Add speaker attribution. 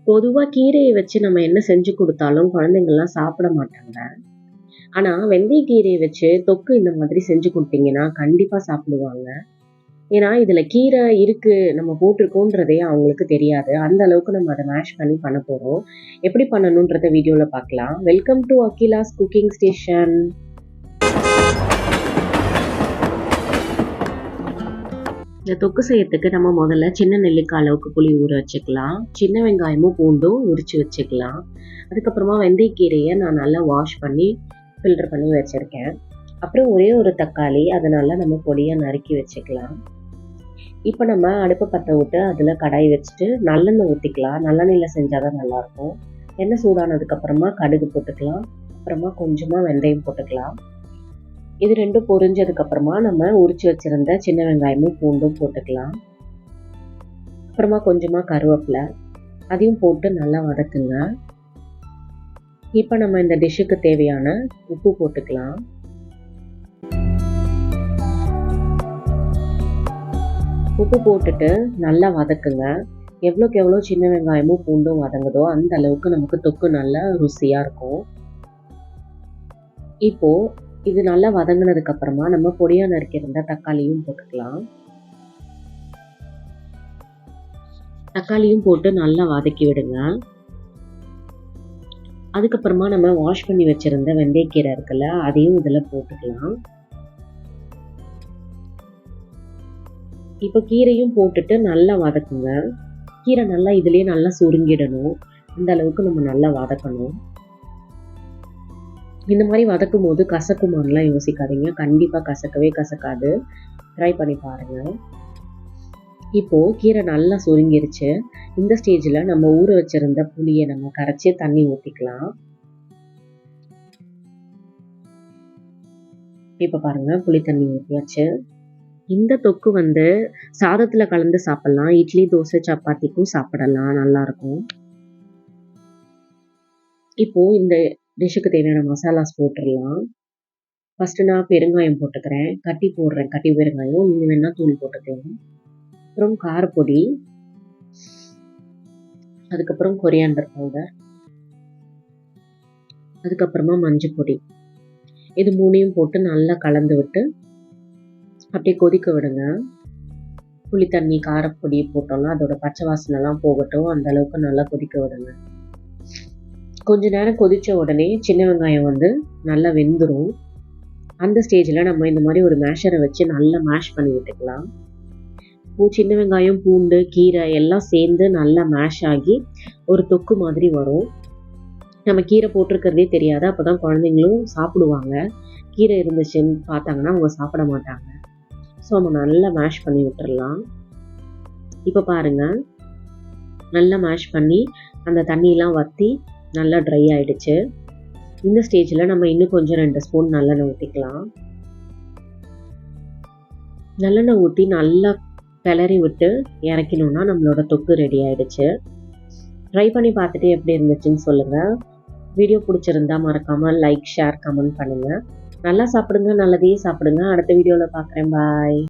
Speaker 1: பொதுவா கீரைய வச்சு நம்ம என்ன செஞ்சு குடுத்தாலும் குழந்தைங்கலாம் சாப்பிட மாட்டாங்க. ஆனா, வெந்தயக்கீரைய வச்சு தொக்கு இந்த மாதிரி செஞ்சு குடுத்தீங்கன்னா, கண்டிப்பா சாப்பிடுவாங்க. ஏன்னா, இதுல கீரை இருக்கு, நம்ம போட்டிருக்கோன்றதே அவங்களுக்கு தெரியாது. அந்த அளவுக்கு நம்ம அத மேஷ் பண்ணி பண்ண போறோம். எப்படி பண்ணணுன்றத வீடியோல பார்க்கலாம். Welcome to Akila's cooking station. இந்த தொக்கு செய்யறதுக்கு நம்ம முதல்ல சின்ன நெல்லிக்காய் அளவுக்கு புளி ஊற வச்சுக்கலாம். சின்ன வெங்காயமும் பூண்டும் உரிச்சு வச்சுக்கலாம். அதுக்கப்புறமா வெந்தயக்கீரையை நான் நல்லா வாஷ் பண்ணி ஃபில்டர் பண்ணி வச்சுருக்கேன். அப்புறம் ஒரே ஒரு தக்காளி, அதை நல்லா நம்ம பொடியாக நறுக்கி வச்சுக்கலாம். இப்போ நம்ம அடுப்பை பற்ற விட்டு அதில் கடாய் வச்சுட்டு நல்லெண்ணெய் ஊற்றிக்கலாம். நல்லெண்ணெயில் செஞ்சால் தான் நல்லாயிருக்கும். எண்ணெய் சூடானதுக்கப்புறமா கடுகு போட்டுக்கலாம். அப்புறமா கொஞ்சமாக வெந்தயம் போட்டுக்கலாம். இது ரெண்டும் பொரிஞ்சதுக்கப்புறமா நம்ம உரிச்சு வச்சுருந்த சின்ன வெங்காயமும் பூண்டும் போட்டுக்கலாம். அப்புறமா கொஞ்சமாக கருவேப்பிலை, அதையும் போட்டு நல்லா வதக்குங்க. இப்போ நம்ம இந்த டிஷ்ஷுக்கு தேவையான உப்பு போட்டுக்கலாம். உப்பு போட்டுட்டு நல்லா வதக்குங்க. எவ்வளோக்கு எவ்வளோ சின்ன வெங்காயமும் பூண்டும் வதங்குதோ அந்த அளவுக்கு நமக்கு தொக்கு நல்லா ருசியாக இருக்கும். இப்போது இது நல்லா வதங்கினதுக்கு அப்புறமா நம்ம பொடியா நறுக்கியிருந்த தக்காளியும் போட்டுக்கலாம். தக்காளியும் போட்டு நல்லா வதக்கி விடுங்க. அதுக்கப்புறமா நம்ம வாஷ் பண்ணி வச்சிருந்த வெந்தயக்கீரை இருக்குல்ல, அதையும் இதுல போட்டுக்கலாம். இப்போ கீரையும் போட்டுட்டு நல்லா வதக்குங்க. கீரை நல்லா இதுலயே நல்லா சுருங்கிடணும். அந்த அளவுக்கு நம்ம நல்லா வதக்கணும். இந்த மாதிரி வதக்கும் போது கசக்குமான்லாம் யோசிக்காதீங்க. கண்டிப்பாக கசக்கவே கசக்காது. ட்ரை பண்ணி பாருங்கள். இப்போது கீரை நல்லா சுருங்கிருச்சு. இந்த ஸ்டேஜில் நம்ம ஊற வச்சுருந்த புளியை நம்ம கரைச்சி தண்ணி ஊற்றிக்கலாம். இப்போ பாருங்கள், புளி தண்ணி ஊற்றியாச்சு. இந்த தொக்கு சாதத்தில் கலந்து சாப்பிட்லாம். இட்லி, தோசை, சப்பாத்திக்கும் சாப்பிடலாம், நல்லாயிருக்கும். இப்போது இந்த டிஷ்ஷுக்கு தேவையான மசாலாஸ் போட்டுடலாம். ஃபஸ்ட்டு நான் பெருங்காயம் போட்டுக்கிறேன். கட்டி போடுறேன், கட்டி பெருங்காயம். நீங்கள் வேணால் தூள் போட்டுக்கலாம். அப்புறம் காரப்பொடி, அதுக்கப்புறம் கொரியாண்டர் பவுடர், அதுக்கப்புறமா மஞ்சள் பொடி. இது மூணையும் போட்டு நல்லா கலந்து விட்டு அப்படியே கொதிக்க விடுங்க. புளி தண்ணி, காரப்பொடி போட்டோம்னா அதோட பச்சை வாசனைலாம் போகட்டும். அந்த அளவுக்கு நல்லா கொதிக்க விடுங்க. கொஞ்ச நேரம் கொதித்த உடனே சின்ன வெங்காயம் நல்லா வெந்துடும். அந்த ஸ்டேஜில் நம்ம இந்த மாதிரி ஒரு மேஷரை வச்சு நல்லா மேஷ் பண்ணி விட்டுக்கலாம். சின்ன வெங்காயம், பூண்டு, கீரை எல்லாம் சேர்ந்து நல்லா மேஷ் ஆகி ஒரு தொக்கு மாதிரி வரும். நம்ம கீரை போட்டிருக்கிறதே தெரியாது. அப்போ தான் குழந்தைங்களும் சாப்பிடுவாங்க. கீரை இருந்துச்சுன்னு பார்த்தாங்கன்னா அவங்க சாப்பிட மாட்டாங்க. ஸோ நம்ம நல்லா மேஷ் பண்ணி விட்டுடலாம். இப்போ பாருங்கள், நல்லா மேஷ் பண்ணி அந்த தண்ணியெலாம் வற்றி நல்லா ட்ரை ஆகிடுச்சு. இந்த ஸ்டேஜில் நம்ம இன்னும் கொஞ்சம் 2 ஸ்பூன் நல்லெண்ணெய் ஊற்றிக்கலாம். நல்லெண்ணெய் ஊற்றி நல்லா கிளறி விட்டு இறக்கணுன்னா நம்மளோட தொக்கு ரெடி ஆகிடுச்சு. ட்ரை பண்ணி பார்த்துட்டு எப்படி இருந்துச்சுன்னு சொல்லுங்கள். வீடியோ பிடிச்சிருந்தா மறக்காமல் லைக், ஷேர், கமெண்ட் பண்ணுங்கள். நல்லா சாப்பிடுங்க, நல்லதையே சாப்பிடுங்க. அடுத்த வீடியோவில் பார்க்குறேன். பாய்.